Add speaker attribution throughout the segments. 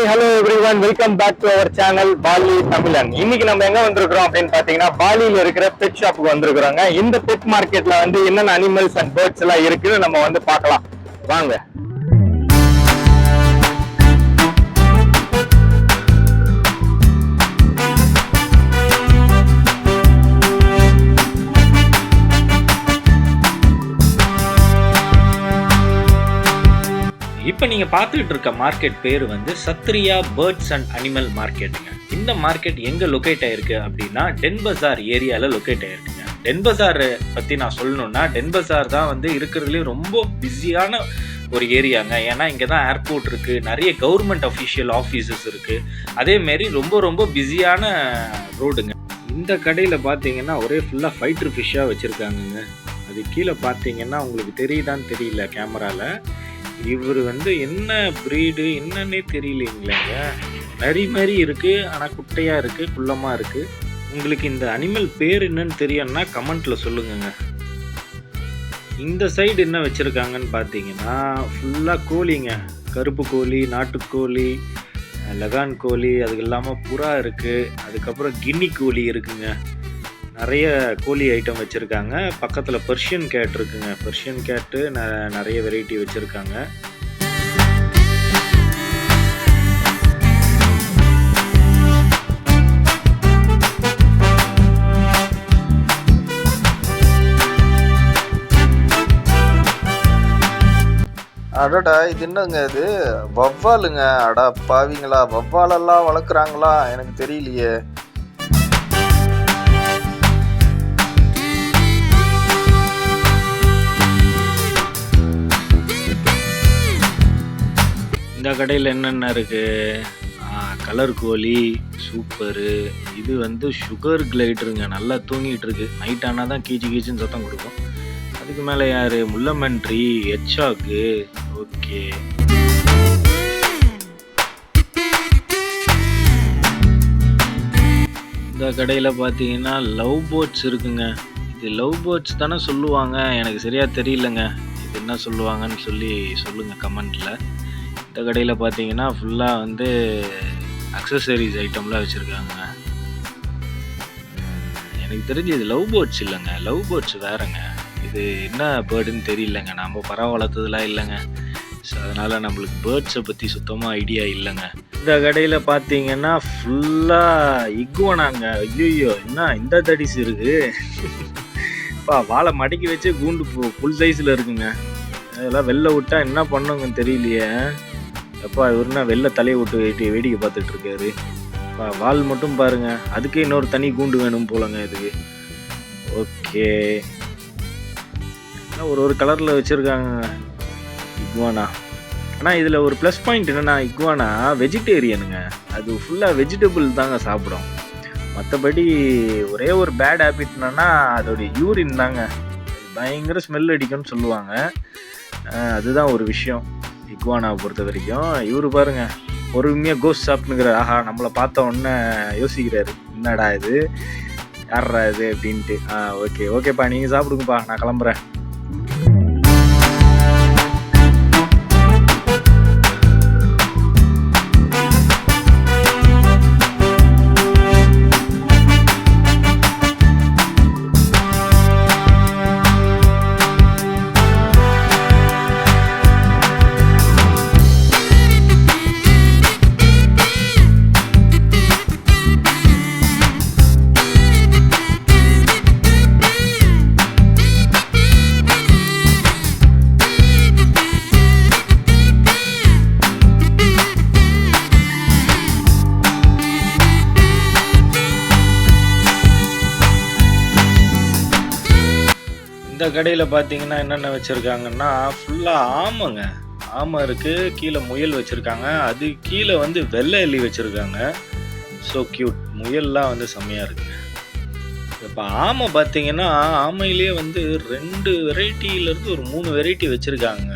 Speaker 1: hello everyone, welcome back to our channel Bali Tamilan. இன்னைக்கு நம்ம எங்க வந்திருக்கோம் அப்படின்னு பாத்தீங்கன்னா பாலியில இருக்கிற பெட் ஷாப்புக்கு வந்திருக்கோங்க. இந்த பெட் மார்க்கெட்ல வந்து என்னென்ன அனிமல்ஸ் அண்ட் பேர்ட்ஸ் எல்லாம் இருக்குன்னு நம்ம வந்து பார்க்கலாம் வாங்க.
Speaker 2: இப்போ நீங்கள் பார்த்துக்கிட்டு இருக்க மார்க்கெட் பேர் வந்து சத்ரியா பேர்ட்ஸ் அண்ட் அனிமல் மார்க்கெட்டுங்க. இந்த மார்க்கெட் எங்கே லொக்கேட் ஆகிருக்கு அப்படின்னா டென்பசார் ஏரியாவில் லொக்கேட் ஆகிருக்குங்க. டென்பசார் பற்றி நான் சொல்லணுன்னா டென்பசார் தான் வந்து இருக்கிறதுலே ரொம்ப பிஸியான ஒரு ஏரியாங்க. ஏன்னா இங்கே தான் ஏர்போர்ட் இருக்குது, நிறைய கவர்மெண்ட் அஃபிஷியல் ஆஃபீஸஸ் இருக்குது, அதேமாரி ரொம்ப பிஸியான ரோடுங்க. இந்த கடையில் பார்த்தீங்கன்னா ஒரே ஃபுல்லாக ஃபைட்டர் ஃபிஷ்ஷாக வச்சுருக்காங்கங்க. அது கீழே பார்த்தீங்கன்னா உங்களுக்கு தெரியுதான்னு தெரியல கேமராவில். இவர் வந்து என்ன ப்ரீடு என்னன்னே தெரியலைங்களேங்க. நரி மாதிரி இருக்குது, ஆனால் குட்டையாக இருக்குது, குள்ளமாக இருக்குது. உங்களுக்கு இந்த அனிமல் பேர் என்னன்னு தெரியும்னா கமெண்ட்டில் சொல்லுங்கங்க. இந்த சைடு என்ன வச்சுருக்காங்கன்னு பார்த்தீங்கன்னா ஃபுல்லாக கோழிங்க. கருப்பு கோழி, நாட்டுக்கோழி, லகான் கோழி, அதுக்கு இல்லாமல் புறா இருக்குது, அதுக்கப்புறம் கின்னி கோழி இருக்குங்க. நிறைய கோழி ஐட்டம் வச்சுருக்காங்க. பக்கத்தில் பர்ஷியன் கேட் இருக்குங்க. பர்ஷியன் கேட்டு நிறைய வெரைட்டி வச்சுருக்காங்க.
Speaker 3: அடடா, இது என்னங்க இது? வவ்வாலுங்க. அடா பாவிங்களா, வவ்வாலெல்லாம் வளர்க்குறாங்களா? எனக்கு தெரியலையே.
Speaker 2: இந்த கடையில் என்னென்ன இருக்குது? கலர் கோழி சூப்பரு. இது வந்து சுகர் கிளைடருங்க. நல்லா தூங்கிட்டு இருக்கு. நைட் ஆனால் தான் கீச்சுன்னு சத்தம் கொடுக்கும். அதுக்கு மேலே யார்? முள்ளமன்றி, எச்சாக்கு. ஓகே, இந்த கடையில் பார்த்தீங்கன்னா லவ் பேர்ட்ஸ் இருக்குங்க. இது லவ் பேர்ட்ஸ் தானே சொல்லுவாங்க, எனக்கு சரியாக தெரியலங்க. இது என்ன சொல்லுவாங்கன்னு சொல்லுங்கள் கமெண்ட்டில். இந்த கடையில் பார்த்தீங்கன்னா ஃபுல்லாக வந்து அக்சசரிஸ் ஐட்டம்லாம் வச்சுருக்காங்க. எனக்கு தெரிஞ்சு இது லவ் பேர்ட்ஸ் இல்லைங்க, லவ் பேர்ட்ஸ் வேறுங்க. இது என்ன பேர்டுன்னு தெரியலங்க. நம்ம பறவை வளர்த்ததுலாம் இல்லைங்க. ஸோ அதனால் நம்மளுக்கு பேர்ட்ஸை பற்றி சுத்தமாக ஐடியா இல்லைங்க. இந்த கடையில் பார்த்தீங்கன்னா ஃபுல்லாக இக்குவனாங்க. ஐயோ, என்ன இந்த தடிஸ் இருக்குது? வாழை மடக்கி வச்சு கூண்டு ஃபுல் சைஸில் இருக்குங்க. அதெல்லாம் வெளில விட்டால் என்ன பண்ணுங்கன்னு தெரியலையே. எப்பா இவருன்னா வெளில தலையை விட்டு வேடிக்கை பார்த்துட்டு இருக்காரு. வால் மட்டும் பாருங்க, அதுக்கே இன்னொரு தனி கூண்டு வேணும் போலங்க இதுக்கு. ஓகே, ஒரு கலரில் வச்சுருக்காங்க இக்வானா. ஆனால் இதில் ஒரு ப்ளஸ் பாயிண்ட் என்னென்னா இக்வானா வெஜிடேரியனுங்க. அது ஃபுல்லாக வெஜிடபிள் தாங்க சாப்பிடும். மற்றபடி ஒரே ஒரு பேட் ஹேபிட் என்னன்னா அதோடைய யூரின் தாங்க. பயங்கர ஸ்மெல் அடிக்கும்னு சொல்லுவாங்க. அதுதான் ஒரு விஷயம் இக்வானாவை பொறுத்த வரைக்கும். இவர் பாருங்க பொறுமையாக கோஸ்ட் சாப்பிட்டுங்கிறார். ஆஹா, நம்மளை பார்த்த உடனே யோசிக்கிறாரு, என்னடா இது, யாரா இது அப்படின்ட்டு. ஓகேப்பா, நீங்கள் சாப்பிடுங்கப்பா, நான் கிளம்புறேன். இந்த கடையில் பார்த்தீங்கன்னா என்னென்ன வச்சுருக்காங்கன்னா ஃபுல்லாக ஆமைங்க. ஆமை இருக்குது, கீழே முயல் வச்சுருக்காங்க, அது கீழே வந்து வெள்ளை எலி வச்சுருக்காங்க. So cute. முயல்லாம் வந்து செம்மையாக இருக்குங்க. இப்போ ஆமை பார்த்தீங்கன்னா ஆமையிலே வந்து 2 வெரைட்டியிலேருந்து ஒரு 3 வெரைட்டி வச்சுருக்காங்க.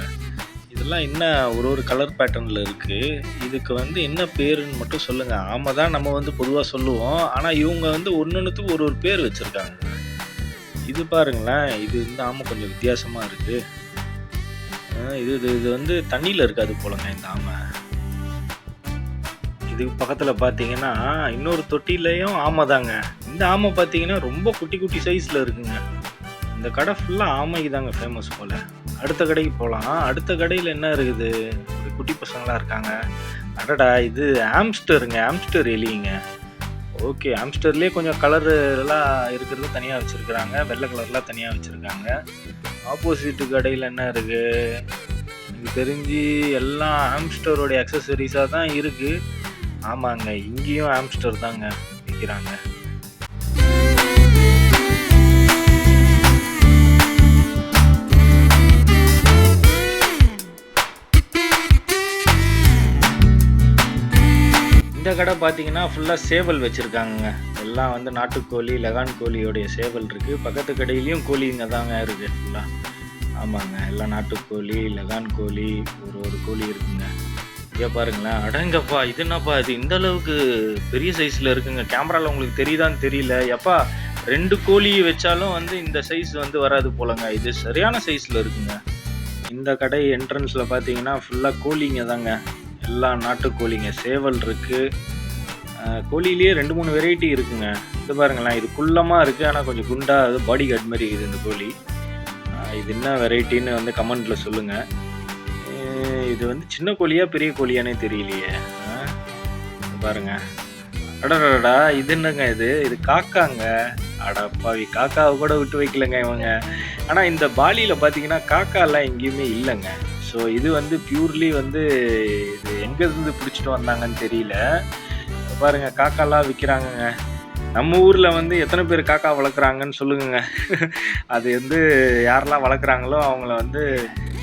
Speaker 2: இதெல்லாம் என்ன ஒரு கலர் பேட்டர்னில் இருக்குது. இதுக்கு வந்து என்ன பேருன்னு மட்டும் சொல்லுங்கள். ஆமை தான் நம்ம வந்து பொதுவாக சொல்லுவோம், ஆனால் இவங்க வந்து ஒன்றுத்துக்கு ஒரு பேர் வச்சுருக்காங்க. இது பாருங்களேன், இது இந்த ஆமை கொஞ்சம் வித்தியாசமாக இருக்குது. இது வந்து தண்ணியில் இருக்காது போலங்க இந்த ஆமை. இதுக்கு பக்கத்தில் பார்த்தீங்கன்னா இன்னொரு தொட்டிலையும் ஆமை தாங்க. இந்த ஆமை பார்த்தீங்கன்னா ரொம்ப குட்டி குட்டி சைஸில் இருக்குங்க. இந்த கடை ஃபுல்லாக ஆமைக்கு தாங்க ஃபேமஸ் போல். அடுத்த கடைக்கு போகலாம். அடுத்த கடையில் என்ன இருக்குது, குட்டி பசங்களாம் இருக்காங்க. அடடா, இது ஆம்ஸ்டருங்க, ஆம்ஸ்டர் எலிங்க. ஓகே, ஆம்ஸ்டர்லேயே கொஞ்சம் கலர்லாம் இருக்கிறது தனியாக வச்சுருக்குறாங்க, வெள்ளை கலர்லாம் தனியாக வச்சுருக்காங்க. ஆப்போசிட்டு கடையில் என்ன இருக்குது, எனக்கு தெரிஞ்சு எல்லாம் ஆம்ஸ்டரோடைய அக்சசரிஸாக தான் இருக்குது. ஆமாங்க, இங்கேயும் ஆம்ஸ்டர் தாங்க விற்கிறாங்க. இந்த கடை பார்த்தீங்கன்னா ஃபுல்லாக சேவல் வச்சுருக்காங்க. எல்லாம் வந்து நாட்டுக்கோழி, லகான் கோழியோடைய சேவல் இருக்குது. பக்கத்து கடையிலையும் கோழிங்க தாங்க இருக்குது ஃபுல்லாக. ஆமாங்க, எல்லாம் நாட்டுக்கோழி, லகான் கோழி, ஒரு கோழி இருக்குங்க. இங்கே பாருங்களேன், அடங்கப்பா, இது என்னப்பா இது இந்த அளவுக்கு பெரிய சைஸில் இருக்குங்க. கேமராவில் உங்களுக்கு தெரியுதான்னு தெரியல. எப்பா 2 கோழி வச்சாலும் வந்து இந்த சைஸ் வந்து வராது போலங்க. இது சரியான சைஸில் இருக்குங்க. இந்த கடை என்ட்ரன்ஸில் பார்த்தீங்கன்னா ஃபுல்லாக கோழிங்க தாங்க. எல்லாம் நாட்டுக்கோழிங்க, சேவல் இருக்குது. கோழிலேயே 2-3 வெரைட்டி இருக்குங்க. இது பாருங்களேன், இது குள்ளமாக இருக்குது, ஆனால் கொஞ்சம் குண்டா, அது பாடி கார்டு மாதிரி இருக்குது இந்த கோழி. இது என்ன வெரைட்டின்னு வந்து கமெண்ட்டில் சொல்லுங்கள். இது வந்து சின்ன கோழியா பெரிய கோழியானே தெரியலையே. பாருங்க, அடடா, இது என்னங்க, இது காக்காங்க. அடப்பாவி, காக்காவை கூட விட்டு வைக்கலங்க இவங்க. ஆனால் இந்த பாலியில் பார்த்தீங்கன்னா காக்காலாம் எங்கேயுமே இல்லைங்க. ஸோ இது வந்து பியூர்லி வந்து இது எங்கேருந்து பிடிச்சிட்டு வந்தாங்கன்னு தெரியல. பாருங்க, காக்காலாம் விற்கிறாங்கங்க. நம்ம ஊரில் வந்து எத்தனை பேர் காக்கா வளர்க்குறாங்கன்னு சொல்லுங்க. அது வந்து யாரெல்லாம் வளர்க்குறாங்களோ அவங்கள வந்து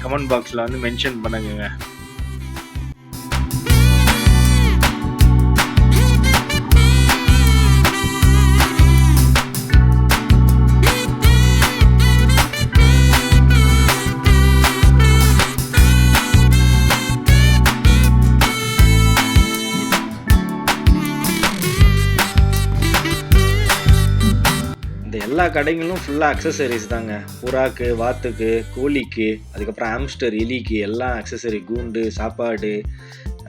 Speaker 2: கமெண்ட் பாக்ஸில் வந்து மென்ஷன் பண்ணுங்க. எல்லா கடைகளும் ஃபுல்லாக அக்சசரிஸ் தாங்க. புறாக்கு, வாத்துக்கு, கோழிக்கு, அதுக்கப்புறம் ஆம்ஸ்டர் எலிக்கு எல்லாம் அக்சசரி, கூண்டு, சாப்பாடு,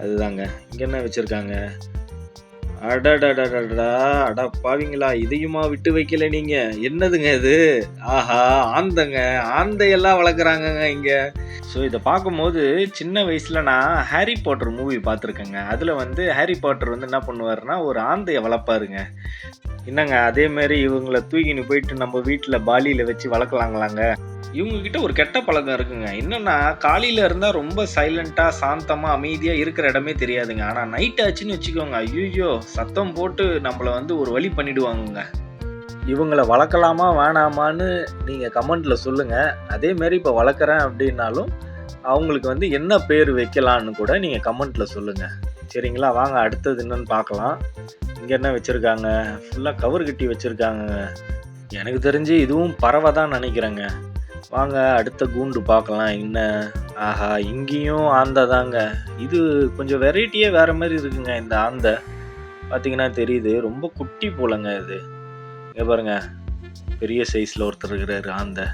Speaker 2: அதுதாங்க. இங்கே என்ன வச்சுருக்காங்க, அடடடடடா, அட பாவிங்களா, இதையுமா விட்டு வைக்கல நீங்கள்? என்னதுங்க இது? ஆஹா, ஆந்தைங்க, ஆந்தையெல்லாம் வளர்க்குறாங்கங்க இங்கே. ஸோ இதை பார்க்கும்போது சின்ன வயசில் நான் ஹாரி பாட்டர் மூவி பார்த்துருக்கேங்க. அதில் வந்து ஹாரி பாட்டர் வந்து என்ன பண்ணுவாருன்னா ஒரு ஆந்தையை வளர்ப்பாருங்க. என்னங்க, அதேமாரி இவங்களை தூக்கின்னு போயிட்டு நம்ம வீட்டில் பாலியில் வச்சு வளர்க்கலாங்களாங்க. இவங்கக்கிட்ட ஒரு கெட்ட பழக்கம் இருக்குங்க. என்னென்னா, காலையில் இருந்தால் ரொம்ப சைலண்ட்டாக, சாந்தமாக, அமைதியாக இருக்கிற இடமே தெரியாதுங்க. ஆனால் நைட் ஆச்சுன்னு வச்சுக்கோங்க, ஐயோ சத்தம் போட்டு நம்மளை வந்து ஒரு வழி பண்ணிவிடுவாங்கங்க. இவங்களை வளர்க்கலாமா வேணாமான்னு நீங்கள் கமெண்ட்டில் சொல்லுங்கள். அதேமாரி இப்போ வளர்க்குறேன் அப்படின்னாலும் அவங்களுக்கு வந்து என்ன பேர் வைக்கலான்னு கூட நீங்கள் கமெண்ட்டில் சொல்லுங்கள். சரிங்களா? வாங்க அடுத்தது என்னன்னு பார்க்கலாம். இங்கே என்ன வச்சுருக்காங்க, ஃபுல்லாக கவர் கட்டி வச்சுருக்காங்க. எனக்கு தெரிஞ்சு இதுவும் பறவை தான் நினைக்கிறேங்க. வாங்க அடுத்த கூண்டு பார்க்கலாம். என்ன, ஆஹா, இங்கேயும் ஆந்தை தாங்க. இது கொஞ்சம் வெரைட்டியே வேறு மாதிரி இருக்குங்க. இந்த ஆந்தை பார்த்தீங்கன்னா தெரியுது, ரொம்ப குட்டி போலங்க இது. இங்கே பாருங்க, பெரிய சைஸில் ஒருத்தர் இருக்கிறாரு ஆந்தை.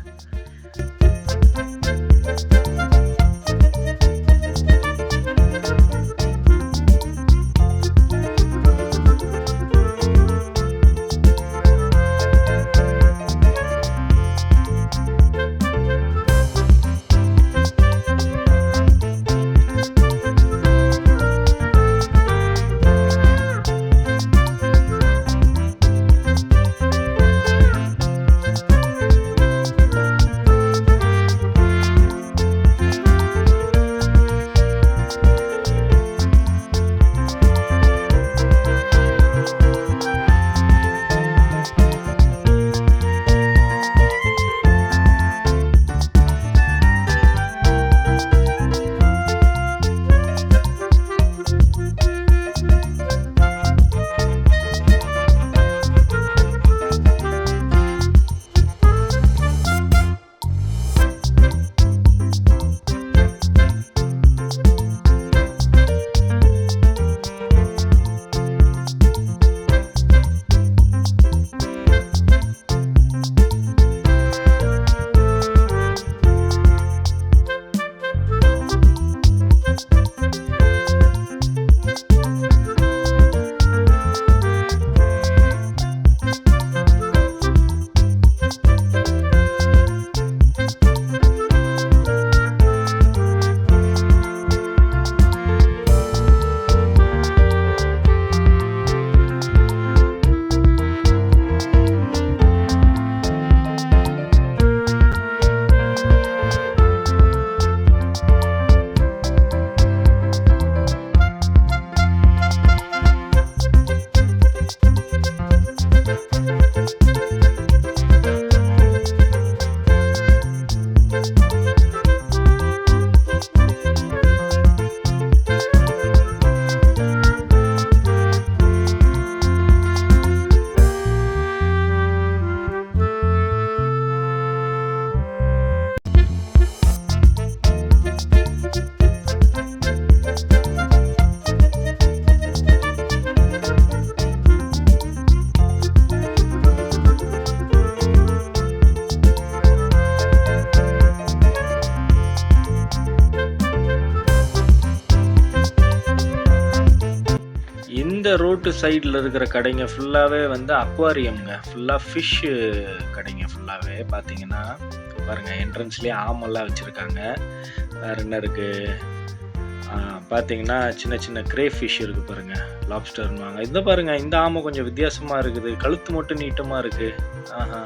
Speaker 2: லெஃப்ட் சைடில் இருக்கிற கடைங்க ஃபுல்லாகவே வந்து அக்வாரியம்ங்க, ஃபுல்லாக ஃபிஷ்ஷு கடைங்க ஃபுல்லாகவே பார்த்தீங்கன்னா. பாருங்கள், என்ட்ரன்ஸ்லேயே ஆமெல்லாம் வச்சுருக்காங்க. வேறு என்ன இருக்குது பார்த்தீங்கன்னா, சின்ன சின்ன கிரே ஃபிஷ் இருக்குது பாருங்கள், லாப்ஸ்டர்னுவாங்க. இந்த பாருங்கள், இந்த ஆமை கொஞ்சம் வித்தியாசமாக இருக்குது, கழுத்து மட்டும் நீட்டமாக இருக்குது. ஆஹா,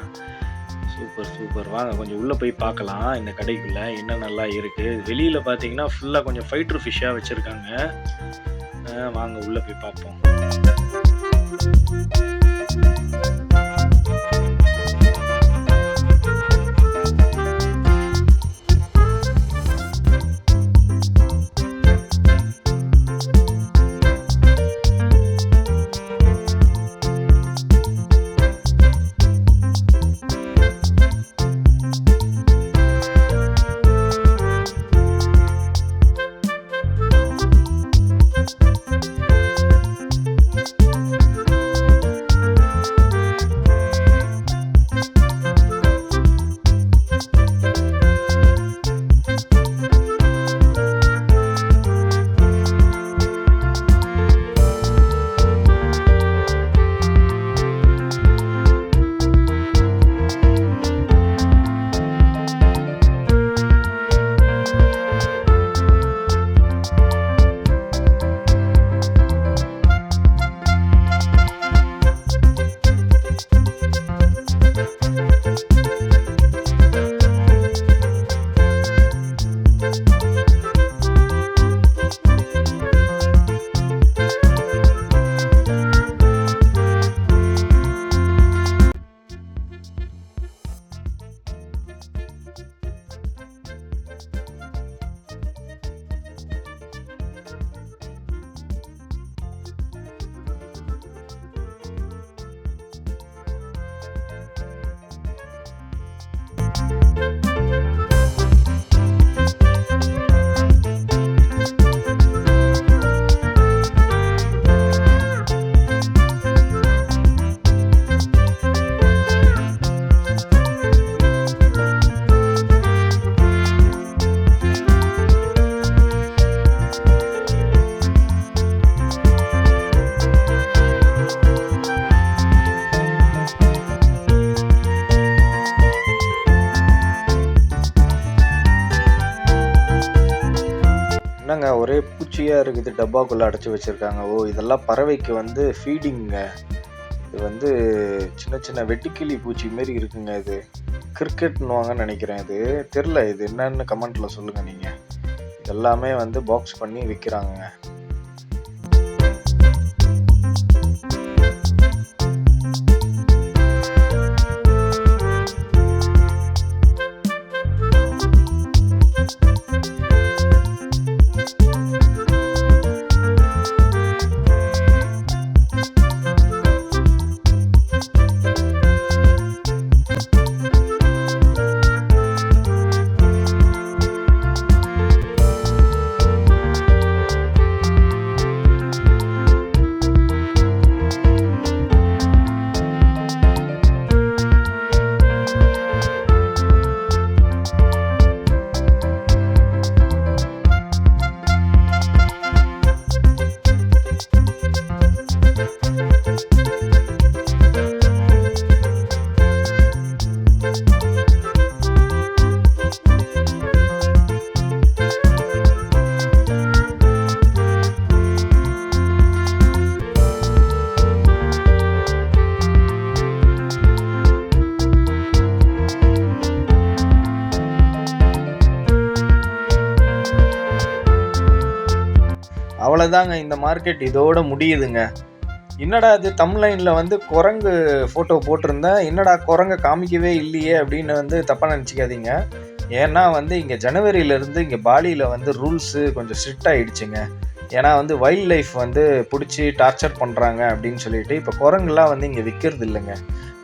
Speaker 2: சூப்பர் சூப்பர். வாங்க கொஞ்சம் உள்ளே போய் பார்க்கலாம் இந்த கடைக்குள்ளே என்னென்னலாம் இருக்குது. வெளியில் பார்த்தீங்கன்னா ஃபுல்லாக கொஞ்சம் ஃபைட்டர் ஃபிஷ்ஷாக வச்சுருக்காங்க. வாங்க உள்ளே போய் பார்ப்போம்.
Speaker 3: என்னங்க ஒரே பூச்சியாக இருக்குது, டப்பாக்குள்ளே அடைச்சி வச்சுருக்காங்க. ஓ, இதெல்லாம் பறவைக்கு வந்து ஃபீடிங்க. இது வந்து சின்ன சின்ன வெட்டுக்கிளி பூச்சி மாரி இருக்குங்க. இது கிரிக்கெட்னுவாங்கன்னு நினைக்கிறேன். இது தெரில, இது என்னன்னு கமெண்ட்டில் சொல்லுங்கள் நீங்கள். இதெல்லாமே வந்து பாக்ஸ் பண்ணி விற்கிறாங்க. அவ்வளோதாங்க, இந்த மார்க்கெட் இதோட முடியுதுங்க. என்னடா இது தம்ப்லைனில் வந்து குரங்கு ஃபோட்டோ போட்டிருந்தேன், என்னடா குரங்கை காமிக்கவே இல்லையே அப்படின்னு வந்து தப்பாக நினச்சிக்காதீங்க. ஏன்னா வந்து இங்கே ஜனவரியிலேருந்து இங்கே பாலியில் வந்து ரூல்ஸு கொஞ்சம் ஸ்ட்ரிக்ட் ஆகிடுச்சுங்க. ஏன்னா வந்து வைல்ட் லைஃப் வந்து பிடிச்சி டார்ச்சர் பண்ணுறாங்க அப்படின்னு சொல்லிட்டு இப்போ குரங்குலாம் வந்து இங்கே விற்கிறது இல்லைங்க.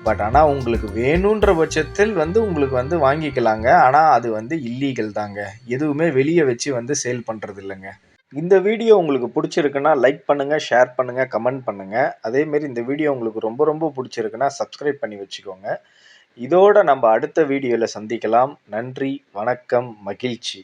Speaker 3: பட் ஆனால் உங்களுக்கு வேணுன்ற பட்சத்தில் வந்து உங்களுக்கு வந்து வாங்கிக்கலாங்க. ஆனால் அது வந்து இல்லீகல் தாங்க. எதுவுமே வெளியே வச்சு வந்து சேல் பண்ணுறது இல்லைங்க. இந்த வீடியோ உங்களுக்கு பிடிச்சிருக்குன்னா லைக் பண்ணுங்கள், ஷேர் பண்ணுங்கள், கமெண்ட் பண்ணுங்கள். அதேமாரி இந்த வீடியோ உங்களுக்கு ரொம்ப ரொம்ப பிடிச்சிருக்குன்னா சப்ஸ்கிரைப் பண்ணி வச்சுக்கோங்க. இதோட நம்ம அடுத்த வீடியோவில் சந்திக்கலாம். நன்றி, வணக்கம், மகிழ்ச்சி.